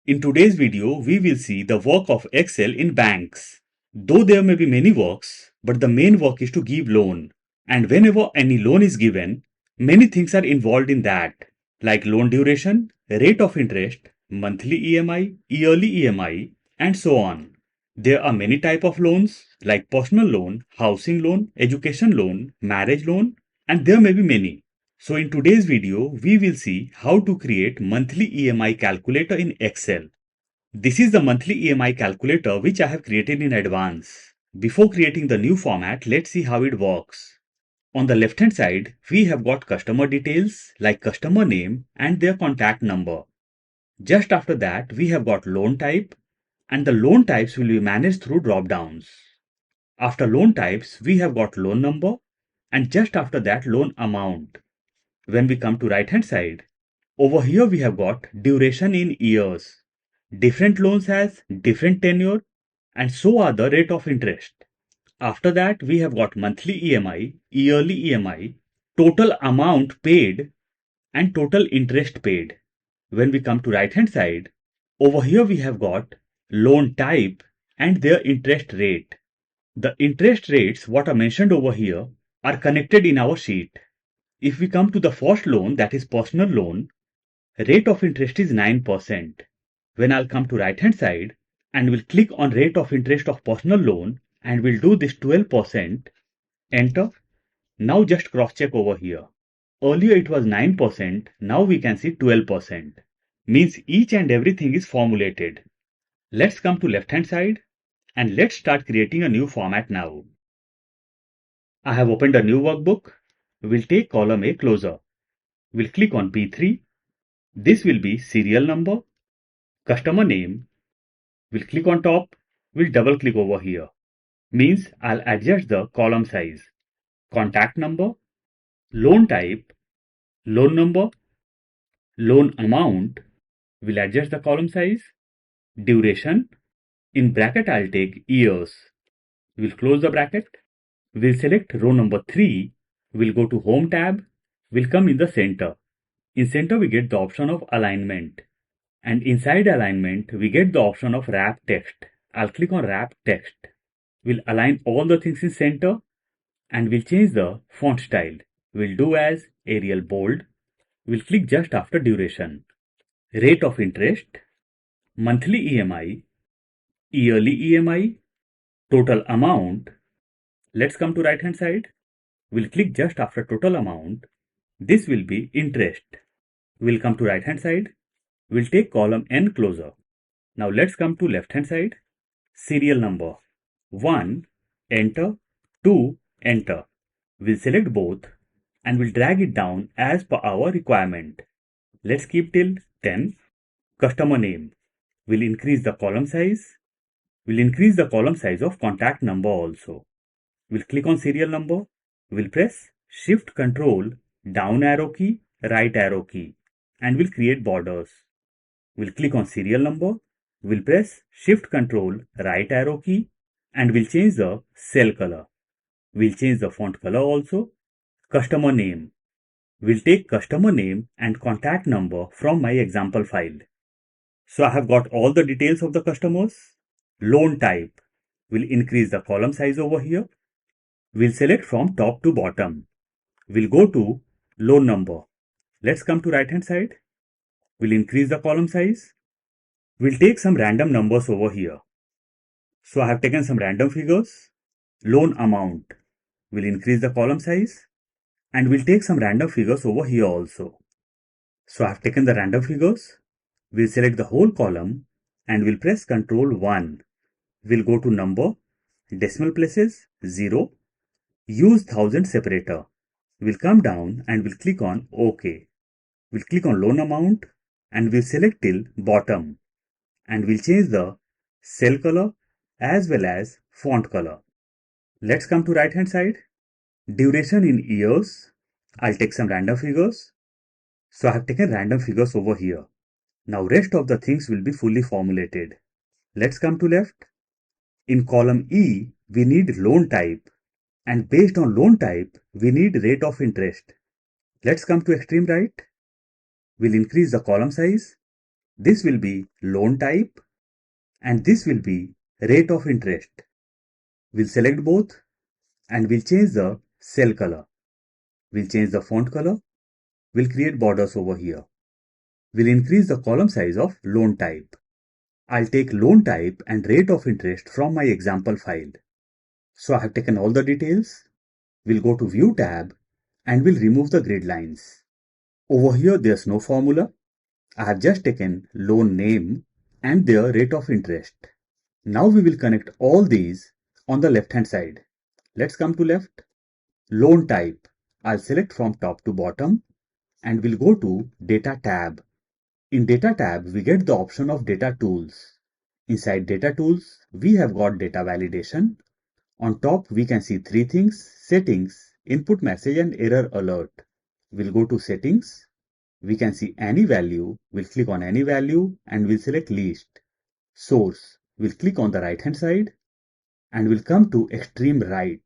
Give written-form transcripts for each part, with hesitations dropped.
In today's video, we will see the work of Excel in banks. Though there may be many works, but the main work is to give loan. And whenever any loan is given, many things are involved in that, like loan duration, rate of interest, monthly EMI, yearly EMI, and so on. There are many types of loans like personal loan, housing loan, education loan, marriage loan, and there may be many. So in today's video, we will see how to create monthly EMI calculator in Excel. This is the monthly EMI calculator which I have created in advance. Before creating the new format, let's see how it works. On the left hand side, we have got customer details like customer name and their contact number. Just after that, we have got loan type, and the loan types will be managed through drop downs. After loan types, we have got loan number, and just after that loan amount. When we come to right hand side, over here we have got duration in years. Different loans has different tenure, and so are the rate of interest. After that we have got monthly EMI, yearly EMI, total amount paid, and total interest paid. When we come to right hand side, over here we have got loan type and their interest rate. The interest rates what are mentioned over here are connected in our sheet. If we come to the first loan, that is personal loan, rate of interest is 9%. When I'll come to right hand side and will click on rate of interest of personal loan and we'll do this 12%, enter. Now just cross check over here. Earlier it was 9%, now we can see 12%. Means each and everything is formulated. Let's come to left hand side and let's start creating a new format now. I have opened a new workbook. We'll take column A closer. We'll click on P3. This will be serial number, customer name. We'll click on top. We'll double click over here. Means I'll adjust the column size. Contact number, loan type, loan number, loan amount. We'll adjust the column size. Duration. In bracket I'll take years. We'll close the bracket. We'll select row number 3. We'll go to Home tab. We'll come in the center. In center we get the option of alignment. And inside alignment we get the option of wrap text. I'll click on wrap text. We'll align all the things in center and we'll change the font style. We'll do as Arial bold. We'll click just after duration. Rate of interest, monthly EMI, yearly EMI, total amount. Let's come to right hand side. We'll click just after total amount. This will be interest. We'll come to right hand side. We'll take column N closer. Now let's come to left hand side. Serial number 1, enter, 2, enter. We'll select both and we'll drag it down as per our requirement. Let's keep till 10. Customer name. We'll increase the column size. We'll increase the column size of contact number also. We'll click on serial number. We'll press Shift Control down arrow key, right arrow key, and we'll create borders. We'll click on serial number. We'll press Shift Control right arrow key and we'll change the cell color. We'll change the font color also. Customer name. We'll take customer name and contact number from my example file. So I have got all the details of the customers. Loan type. We'll increase the column size over here. We'll select from top to bottom. We'll go to loan number. Let's come to right hand side. We'll increase the column size. We'll take some random numbers over here. So I have taken some random figures. Loan amount. We'll increase the column size. And we'll take some random figures over here also. So I have taken the random figures. We'll select the whole column and we'll press Ctrl 1. We'll go to number, decimal places, 0. Use 1000 separator. We'll come down and we'll click on OK. We'll click on loan amount and we'll select till bottom. And we'll change the cell color as well as font color. Let's come to right hand side. Duration in years. I'll take some random figures. So I have taken random figures over here. Now rest of the things will be fully formulated. Let's come to left. In column E, we need loan type. And based on loan type, we need rate of interest. Let's come to extreme right. We'll increase the column size. This will be loan type and this will be rate of interest. We'll select both and we'll change the cell color. We'll change the font color. We'll create borders over here. We'll increase the column size of loan type. I'll take loan type and rate of interest from my example file. So I have taken all the details. We'll go to View tab and we'll remove the grid lines. Over here, there's no formula. I have just taken loan name and their rate of interest. Now we will connect all these on the left hand side. Let's come to left. Loan type. I'll select from top to bottom and we'll go to Data tab. In Data tab, we get the option of Data Tools. Inside Data Tools, we have got Data Validation. On top, we can see three things: Settings, Input Message and Error Alert. We'll go to Settings. We can see any value. We'll click on any value and we'll select Least. Source. We'll click on the right hand side and we'll come to extreme right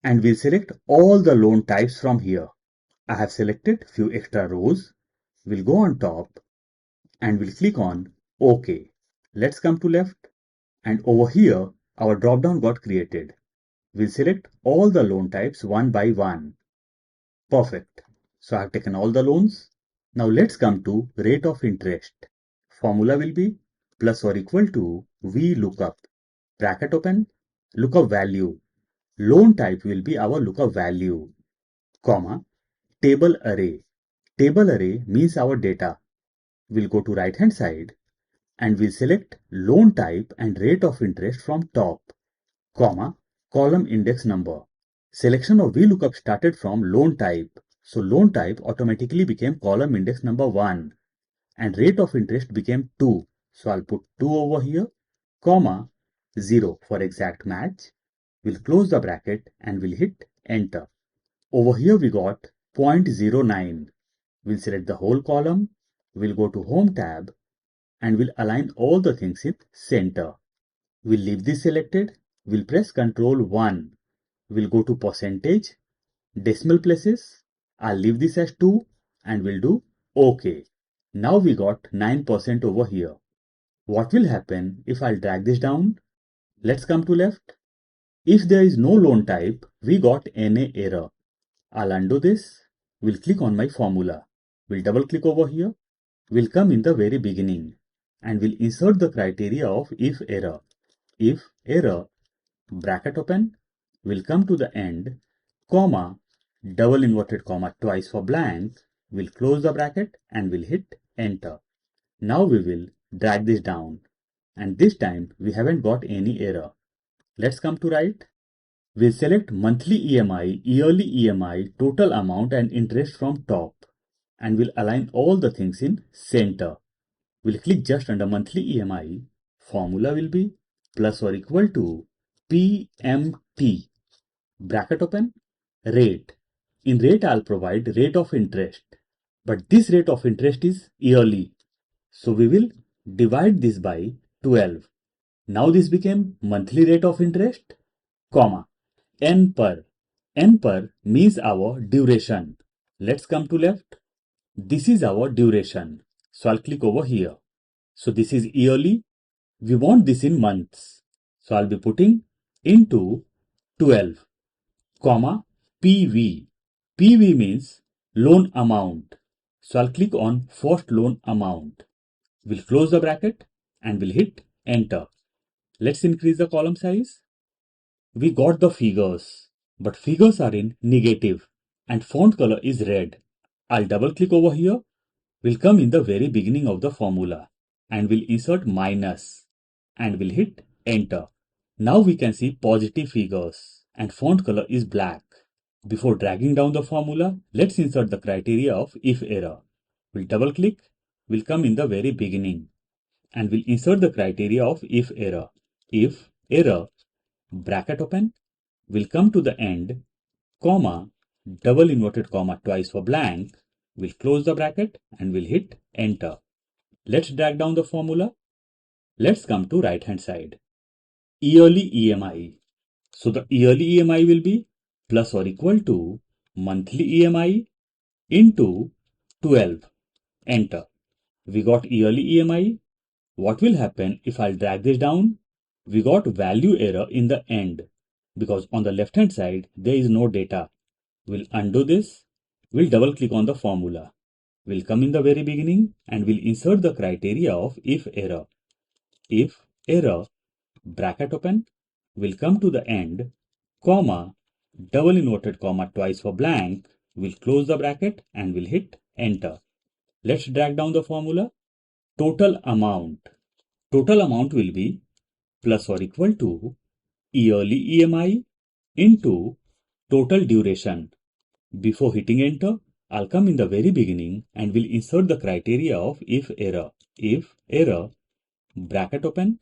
and we'll select all the loan types from here. I have selected few extra rows. We'll go on top and we'll click on OK. Let's come to left and over here our drop down got created. We'll select all the loan types one by one. Perfect. So I've taken all the loans. Now let's come to rate of interest. Formula will be plus or equal to V lookup. Bracket open, lookup value. Loan type will be our lookup value, comma, table array. Table array means our data. We'll go to right hand side and we'll select loan type and rate of interest from top, comma, column index number. Selection of VLOOKUP started from loan type. So loan type automatically became column index number 1 and rate of interest became 2. So I'll put 2 over here, comma, 0 for exact match. We'll close the bracket and we'll hit enter. Over here we got 0.09. We'll select the whole column. We'll go to Home tab and we'll align all the things in center. We'll leave this selected. We'll press Ctrl 1. We'll go to percentage, decimal places. I'll leave this as 2 and we'll do OK. Now we got 9% over here. What will happen if I'll drag this down? Let's come to left. If there is no loan type, we got NA error. I'll undo this. We'll click on my formula. We'll double click over here. We'll come in the very beginning and we'll insert the criteria of if error. If error, bracket open, we'll come to the end, comma, double inverted comma twice for blank. We'll close the bracket and we'll hit enter. Now we will drag this down and this time we haven't got any error. Let's come to right. We'll select monthly EMI, yearly EMI, total amount and interest from top and we'll align all the things in center. We'll click just under monthly EMI. Formula will be plus or equal to PMT. Bracket open, rate. In rate, I'll provide rate of interest. But this rate of interest is yearly. So we will divide this by 12. Now this became monthly rate of interest, comma, N per. N per means our duration. Let's come to left. This is our duration. So I'll click over here. So this is yearly. We want this in months. So I'll be putting into 12, comma, PV. PV means loan amount. So I'll click on first loan amount. We'll close the bracket and we'll hit enter. Let's increase the column size. We got the figures, but figures are in negative and font color is red. I'll double click over here. We'll come in the very beginning of the formula and we'll insert minus and we'll hit enter. Now we can see positive figures and font color is black. Before dragging down the formula, let's insert the criteria of if error. We'll double click, we'll come in the very beginning and we'll insert the criteria of if error. If error, bracket open, we'll come to the end, comma, double inverted comma twice for blank. We'll close the bracket and we'll hit enter. Let's drag down the formula. Let's come to right hand side. Yearly EMI. So the yearly EMI will be plus or equal to monthly EMI into 12. Enter. We got yearly EMI. What will happen if I'll drag this down? We got value error in the end because on the left hand side there is no data. We'll undo this. We'll double click on the formula. We'll come in the very beginning and we'll insert the criteria of if error. If error, bracket open, will come to the end, comma, double inverted comma twice for blank, we'll close the bracket and we'll hit enter. Let's drag down the formula. Total amount. Total amount will be plus or equal to yearly EMI into total duration. Before hitting enter, I'll come in the very beginning and will insert the criteria of if error. If error, bracket open,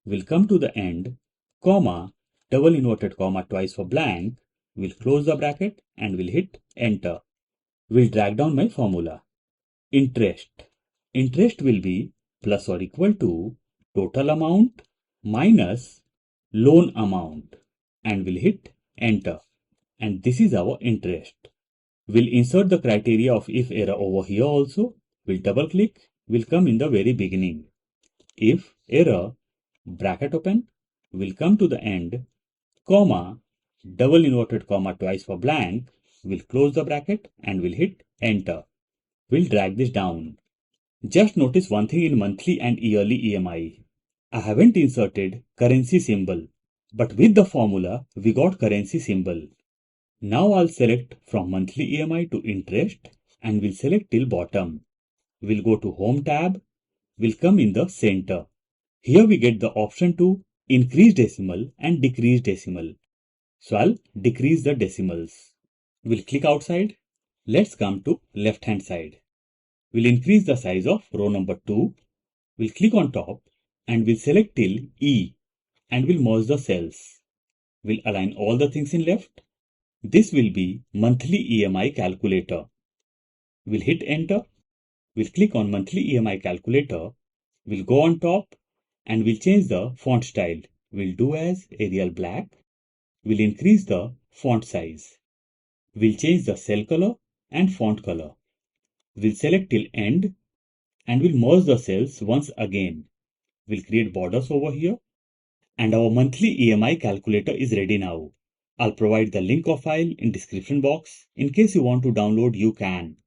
will come to the end, comma, double inverted comma twice for blank, we'll close the bracket and we'll hit enter. We'll drag down my formula. Interest. Interest will be plus or equal to total amount minus loan amount and we'll hit enter. And this is our interest. We'll insert the criteria of if error over here also. We'll double click. We'll come in the very beginning. If error, bracket open, will come to the end, comma, double inverted comma twice for blank, we'll close the bracket and we'll hit enter. We'll drag this down. Just notice one thing in monthly and yearly EMI. I haven't inserted currency symbol, but with the formula, we got currency symbol. Now I'll select from monthly EMI to interest and we'll select till bottom. We'll go to home tab. We'll come in the center. Here we get the option to increase decimal and decrease decimal. So I'll decrease the decimals. We'll click outside. Let's come to left hand side. We'll increase the size of row number 2. We'll click on top and we'll select till E and we'll merge the cells. We'll align all the things in left. This will be monthly EMI calculator. We'll hit enter. We'll click on monthly EMI calculator. We'll go on top and we'll change the font style. We'll do as Arial black. We'll increase the font size. We'll change the cell color and font color. We'll select till end and we'll merge the cells once again. We'll create borders over here and our monthly EMI calculator is ready now. I'll provide the link of file in description box. In case you want to download, you can.